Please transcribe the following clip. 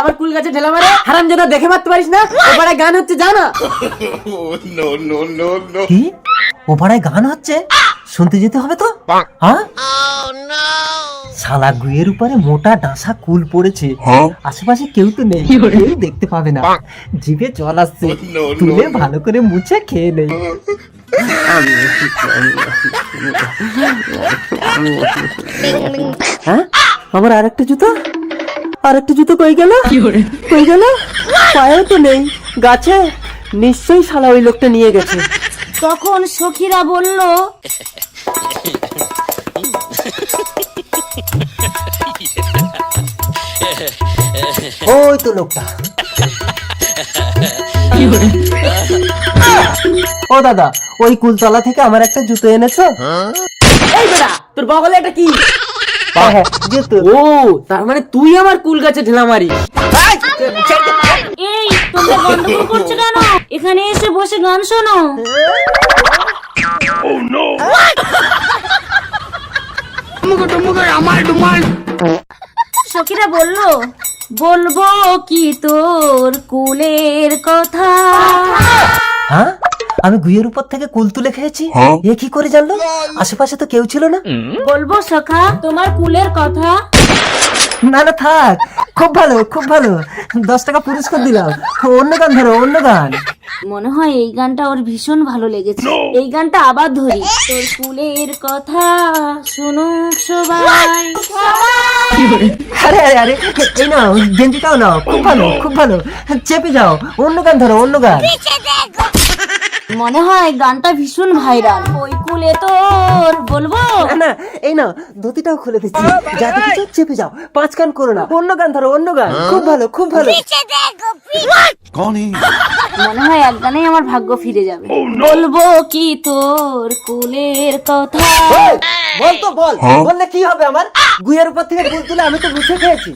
আমার কুল গাছে ঢেলা মারে হারাম যেন দেখে মারতে পারিস না। ও পাড়ায় গান হচ্ছে জানা? কি ও পাড়ায় গান হচ্ছে? শুনতে যেতে হবে তো। হ্যাঁ শালা গুয়ের উপরে মোটা ডাঁসা কুল পড়েছে, আশেপাশে কেউ তো নেই, কেউ দেখতে পাবে না। জিভে জল আসছে, তুলে ভালো করে মুছে খেয়ে নেই। হ্যাঁ আমার আরেকটা জুতো, আরেকটা জুতো কই গেল? কই গেল? পায়েও তো নেই, গাছে। নিশ্চয়ই শালা ওই লোকটা নিয়ে গেছে। তখন সখীরা বলল, ওই তো লোকটা। ও দাদা, ওই কুলতলা থেকে আমার একটা জুতো এনেছো? এই বেটা তোর বগলে এটা কি? হ্যাঁ, জুতো। ও তার মানে তুই আমার কুল গাছে ঢেলা মারি? এই তোমরা গন্ডগোল করছো কেন? এখানে এসে বসে গান শোনো। সখীরা বলল, বলবো কি তোর কুলের কথা। হ্যাঁ আমি গুয়ের উপর থেকে কুল তুলে খেয়েছি, এ কি করে জানলো? আশেপাশে তো কেউ ছিল না। বলবো সখা তোমার কুলের কথা। না না থাক, খুব ভালো খুব ভালো, 10 টাকা পুরস্কার দিলাম। অন্য গান ধরো, অন্য গান। মনে হয় এই গানটা ওর ভীষণ ভালো লেগেছে। এই গানটা আবার ধরি। তোর কুলের কথা শুনুক সবাই। আরে আরে আরে, এই নাও গেঞ্জিটাও নাও, খুব ভালো খুব ভালো। চেপে যাও, অন্য গান ধরো, অন্য গান। মনে হয় গানটা ভীষণ ভাইরাল। ওই কুলে তোর বলবো। না না, এই নাও ধুতিটাও খুলে দিচ্ছি, যা দেখেছো চেপে যাও, 5 গান করো না, অন্য গান ধরো, অন্য গান। খুব ভালো খুব ভালো। মনে হয় এক গানেই আমার ভাগ্য ফিরে যাবে। বলবো কি তোর কুলের কথা। বল তো বল, বললে কি হবে আমার? গুয়ের উপর থেকে ফুল তুলে আমি তো মুছে খেয়েছি।